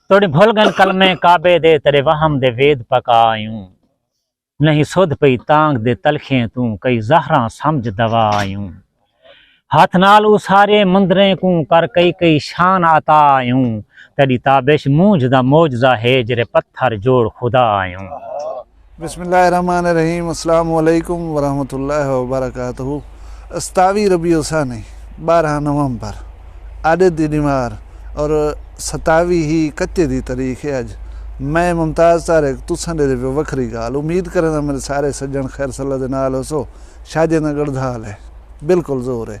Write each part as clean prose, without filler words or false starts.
तोड़ी भुल गन कलमे काबे दे तेरे वहम दे वेद पकायूं नहीं सुध पई तांग दे तलखे तू कई जहरा समझ दवायूं हाथ नाल उसारे मंदरे को कर कई कई शान आतायूं तेरी ताबिश मूंझ दा मौजदा है जरे पत्थर जोड़ खुदा आयूं। बिस्मिल्लाहिर्रहमानिर्रहीम अस्सलामु अलैकुम वरहमतुल्लाहि वबरकातुहू। अस्तावी रबीउल सानी 12 नवंबर आदे दी दीमार और 27 ही कच्चे दी तारीख है। अज मैं मुमताज़ तारिक तुसां दे वखरी गाल उम्मीद करें मेरे सारे सज्जन खैर सल्ला दे नाल होसो। शादियां दा गढ़धाल है, बिल्कुल जोर है।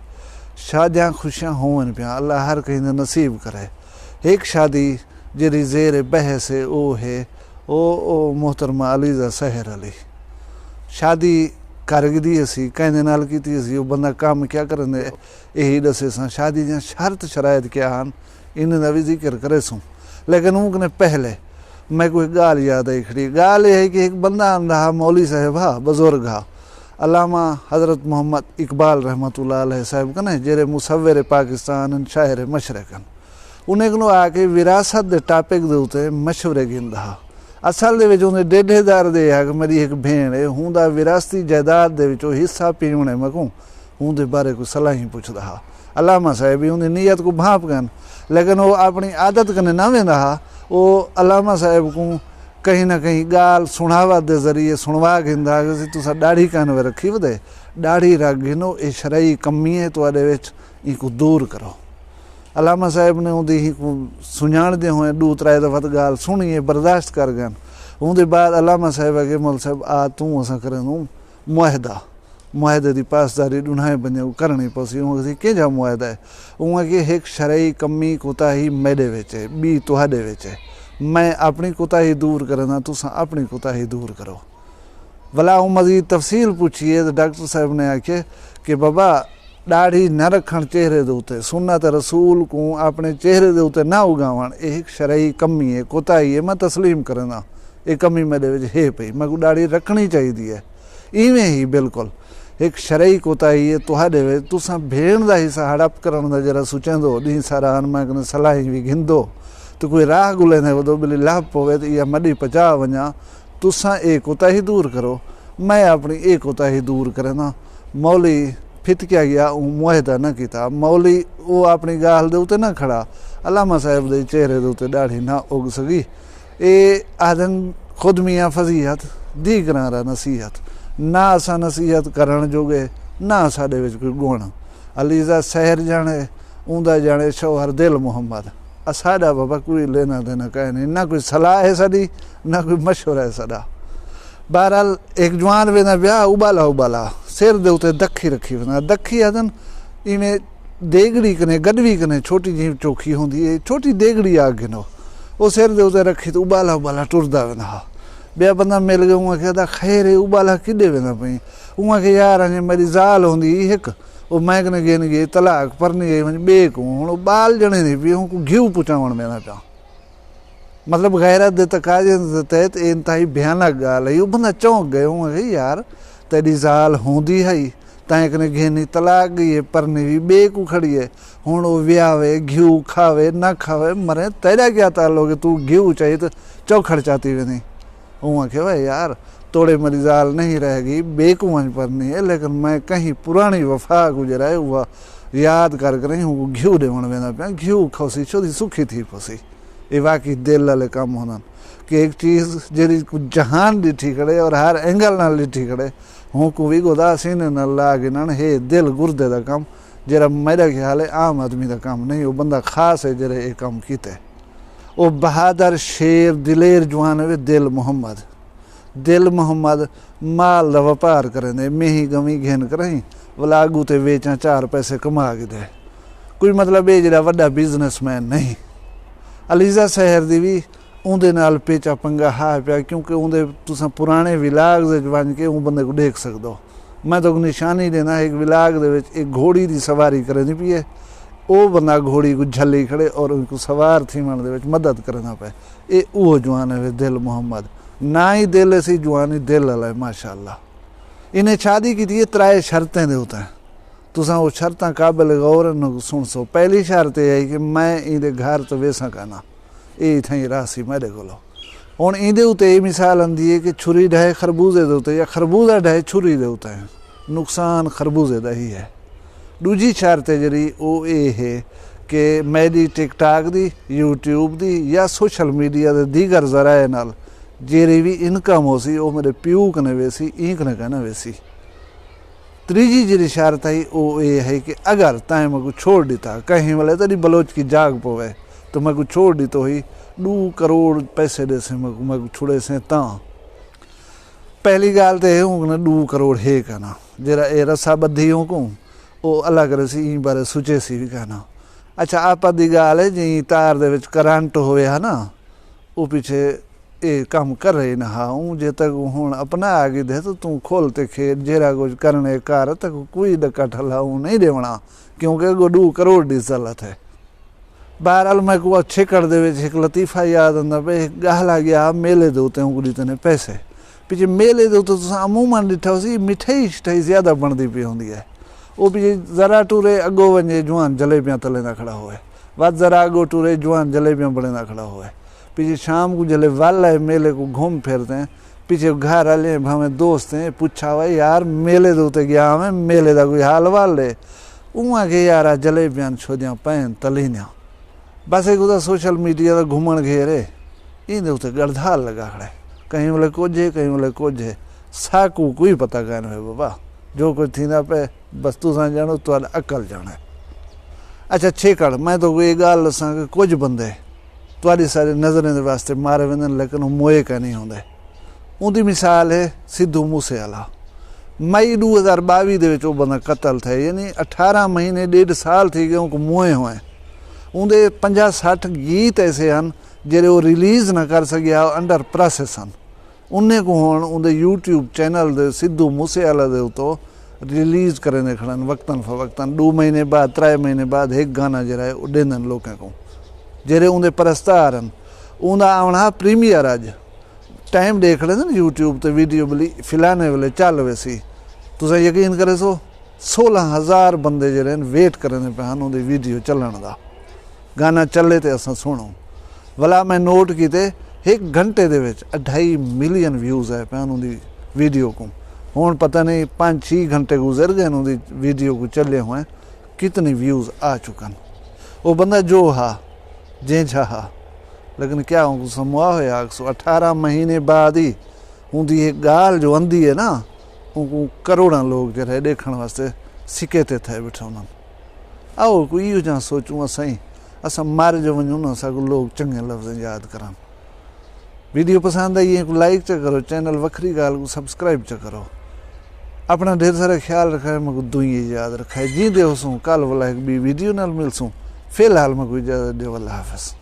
शादियां खुशियां होवन पिया, अल्लाह हर कहीं दे नसीब करे। एक शादी जेरी जेर बहस है वो है ओ मोहतरमा अलीज़ा सहर अली। शादी कारगदी असी कहने नाल कीती असी वो बंदा काम क्या करन यही दसे सा। शादी दी शर्त शरायत क्या आन इन दा भी जिक्र करे सूँ, लेकिन उनने पहले मैं कोई गाल याद आई खड़ी। गाल यह है कि एक बंदा आन रहा मौली साहब हा बुजुर्ग हा अल्लामा हज़रत मोहम्मद इकबाल रहमतुल्लाह अलैह साहब कने जेरे मुसव्विर पाकिस्तान शायर मशरकन उन्हें को आके विरासत दे टॉपिक दे उत्ते मशवरे गिंदा हा। असल दे विच उन्हें डेढेदार दे है कि मेरी एक भेण है हूँ दा विरासती जायदाद दे विचों हिस्सा पीवणे मकूं हूँ दे बारे कोई सलाह ही पुछदा हा। अल्लामा साहब उन्हें नीयत को भाप कन, लेकिन वो अपनी आदत कने ना वेंदा हा। वो अल्लामा साहब को कहीं ना कहीं गाल सुनावा दे जरिए सुनवा गिंदा कि तुसा दाढ़ी कान वे रखी वदे दाढ़ी रख गिनो ये शरई कमी है तुहाडे विच इको दूर करो। अल्लामा साहब ने उन्दी ही को सुझाण दे हुए 2-3 दफ़ा गाल सुनिए बर्दाश्त कर गन। उनके बाद अल्लामा साहब के मोल साहब आ तू असा करें मुआहदा मुआहदे की पासदारी ॾुनाए बने करनी पसी। उसी कंहिंजा मुआहदा है उहाँ कि एक शरई कमी कोताही मेरे विच है बी तुहाडे विच है। मैं अपनी कोताही दूर करना तुसा अपनी कोताही दूर करो। भला मज़ीद तफसील पूछिए तो डॉक्टर साहब ने आखे कि बाबा दाढ़ी न रखण चेहरे दे उत्ते सुन्नत रसूल को अपने चेहरे दे उत्ते ना उगावण एक शरई कमी है कोताही है। मैं तस्लीम करना ये कमी मेरे विच है पई, मैं को दाढ़ी रखनी चाहिए है। इवें ही बिल्कुल एक शरई कोताही है तुहाडे विच तुसा भेण दा हिस्सा हड़प करण दा जरा सोचेंदो ॾींहुं सारा मैं कने सलाही भी गिंदो तो कोई राह गुलेंदे वदो बिली लाभ पवे तो या मडी पचा वञा। तुसा ए कोताही दूर करो, मैं अपनी ए कोताही दूर करना। मौली फितकिया गया मुआहदा न किया, मौली वो अपनी गाल दे उत्ते ना खड़ा। अल्लामा साहब दे चेहरे दे उत्ते दाढ़ी ना उग सकी। ए आदन खुद मियाँ फजीहत दी करारा नसीहत ना असा नसीहत करण जोगे ना साडे विच कोई गुण। अलीज़ा सहर जाने ऊंदा जाने शौहर दिल मोहम्मद असाडा बाबा कोई लेना देना कहे नहीं, ना कोई सलाह है साडी ना कोई मशवरा है साडा। बहरहाल एक जवान वेंदा ब्याह उबाला उबाला सिर दे उत्ते दखी रखी वेंदा। दखी आदन इवें देगड़ी कने गडवी कने छोटी जी चौखी होंदी है छोटी देगड़ी आ गिनो वो सिर दे उत्ते रखी तो उबाला उबाला टुरदा वेंदा हा। बिया बंदा मिल गया उहाँ कहता खैर है उबाला किॾे वेंदा पई। उहाँ के यार अञा मेरी ज़ाल होंदी हिक वो मैं कने गेन गई तलाक परनी गई वञी ॿिए को हुण ॿाल ॼणे थी पई को घिउ पुचावण वेंदा पिया। मतलब गैरत दे तकाजे दे तहत इंतहाई भयानक ॻाल्हि है। बंदा चौंक गए उहाँ के यार तेरी ज़ाल होंदी है तैं कने घेनी तलाक गई है परनी भी ॿिए को खड़ी है हुण वो वियावे घिउ खावे न खावे मरे तेरा क्या ताल्लुक है तू घिउ चाहिए तो चौखड़ चाती वेंदी। उहाँ के भाई यार तोड़े मेरी ज़ाल नहीं रहेगी बेकू वंज परनी है, लेकिन मैं कहीं पुरानी वफा गुजराए हुआ याद कर कर हूँ घिउ ॾेवण वेंदा पिया। घिउ खोसी छो सुखी थी पोसी। ये वाकई दिल वाले कम होना कि एक चीज़ जेरी जहान ॾिठी करे और हर एंगल नाल ॾिठी करे हूँ को भी गोदा सीने न लागे न हे दिल गुरदे दा कम जरा मेरा ख्याल है आम आदमी दा कम नहीं। वो बंदा खास है जरा ये कम कीते। वो बहादुर शेर दिलेर जवान है दिल मोहम्मद माल दा व्यापार करें दे मेही गमी घेन करें वला आगू ते वेचां 4 पैसे कमा के दे कोई मतलब ये जरा वड्डा बिजनेसमैन नहीं। अलीज़ा सहर दी भी उंदे नाल पेचा पंगा हा पिया क्योंकि उंदे तुसां पुराने विलाग दे वंज के उन बंदे को देख सकदो। मैं तो निशानी देना एक विलाग दे विच एक घोड़ी दी सवारी करनी पई है वो बंदा घोड़ी को झली खड़े और उनको सवार थी मन दे विच मदद करना पे। ये वो जवान है दिल मोहम्मद ना ही दिल ऐसी जवानी दिल वाला है माशाअल्लाह। इन्हें शादी की थी 3 शर्तें दे होता है तुसा वो शर्तां काबिल गौर न सुन सो। पहली शर्त यह है कि मैं इहदे घर तो वेसा कहना ये इत्थां ही राह सी मेरे कोलों। हुण इहदे उत्ते ये मिसाल आंदी है कि छुरी ढाए खरबूजे दे उत्ते या खरबूजा ढाए छुरी दे उत्ते, नुकसान खरबूजे दा ही है। दूजी शर्त है जिहड़ी वो ये है कि मेरी टिकटॉक दी, यूट्यूब दी या सोशल मीडिया दे दीगर जराए नाल जेरी भी इनकम हो सी वो मेरे प्यू कने वेसी, ईंक ने कहना वेसी। तीजी जिहड़ी शर्त है वो ये है कि अगर तैं मैं छोड़ दिता कहीं वाले तेरी बलोच की जाग पवे तो मैं छोड़ दी तो ही 2 करोड़ पैसे दे से मैं छुड़े से ता। पहली गाल तो ये हूँ 2 करोड़ है कहना जरा ये रस्सा बद्धी हूँ को वो अलग रसी ई बारे सोचे सी भी कहना। अच्छा आपा दी गाल है जी तार दे विच करंट होवे है ना वो पीछे ये काम कर रहे ना हाँ हूँ जे तक हूँ अपना आगे दे तो तू खोलते खेत जेरा कुछ करने कार तक कोई डका ठला हूँ नहीं देवना क्योंकि 2 करोड़ दी जरूरत है। बहरहाल मैं को अच्छे कर दे एक लतीफ़ा याद आंदा पे गहला गया मेले दे उत्ते उंगली तने पैसे पिछे मेले दे उत्ते तुसां अमूमन डिठा सी मिठाई शिठाई ज़्यादा बनदी पई हुंदी है। वो पिछे जरा टूरे अगो वञे जवान जलेबियां तलेंदा खड़ा होए वध जरा अगो टूरे जवान जलेबियां बणेंदा खड़ा होए। पीछे शाम को जले वाल है मेले को घूम फिरते हैं पीछे घर वाले भावें दोस्त हैं पूछा भाई यार मेले दे उत्ते गया मैं मेले दा कोई हाल वाल है उहाँ के यार जलेबियां छोदियां पैन तलीनियां बस एक उदा सोशल मीडिया का घूमन घेरे इंदे उत्ते गड़धाल लगा खड़ा है कहीं वाले कोझे कहीं वाले कोझे साकू कोई पता कहना है बाबा जो कुछ थींदा पे बस तुसां जानो तुहाडा अकल जाने। अच्छा छेकड़ मैं तो कोई गाल दसां कि कुछ बंदे तुहाडी सारी नज़रें दे वास्ते मारे वेंदे लेकिन मोए का नहीं होंदे। उनकी मिसाल है सिद्धू मूसेवाला। मई 2022 दे विच वो बंदा कतल थे यानी 18 महीने 1.5 साल थी गए उनको मोए हुए। उनके 50-60 गीत ऐसे हैं जेरे वो रिलीज़ ना कर सकिया अंडर प्रोसेस हैं उन्हें को हुण उनके यूट्यूब चैनल दे सिद्धू मूसेवाला दे उतो रिलीज़ करेंदे खड़न वक्तन फवक्तन 2 महीने बाद 3 महीने बाद एक गाना जरा है वो देंदन लोगों को जेरे उनके परस्तार हैं उनका आना प्रीमियर अज टाइम देख लेते ना यूट्यूब ते वीडियो बली फिलाने वाले चल वैसी तुस यकीन करे सो 16,000 बंदे जरे वेट करेंदे पे हैं उनकी वीडियो चलन का गाना चले तो अस सुनो भला मैं नोट किते 1 घंटे दे विच 2.5 मिलियन व्यूज़ है पे उनकी वीडियो को हुण पता नहीं 5-6 घंटे गुजर गए उनकी वीडियो को चले हुए कितनी व्यूज़ आ चुकन। वो बंदा जो हा जे चाहा लेकिन क्या उनको समूह होया 18 महीने बाद ही उनकी एक गाल जो आंदी है ना उनको करोड़ों लोग जरा देखने वास्ते सिके ते थे बैठे उन्होंने। आओ कोई इहो जा सोचूं सही असां मारे जो वञूं ना असांखे लोग चंगे लफ्ज़ याद करन। वीडियो पसंद आई है को लाइक च करो चैनल वखरी गाल को सब्सक्राइब च करो। अपना ढेर सारा ख्याल रखा है मैं दुई याद रखा है जी दे कल वाला एक भी वीडियो नाल मिलसूँ। फिलहाल मैं कोई इजाज़त दे अल्लाह हाफ़िज़।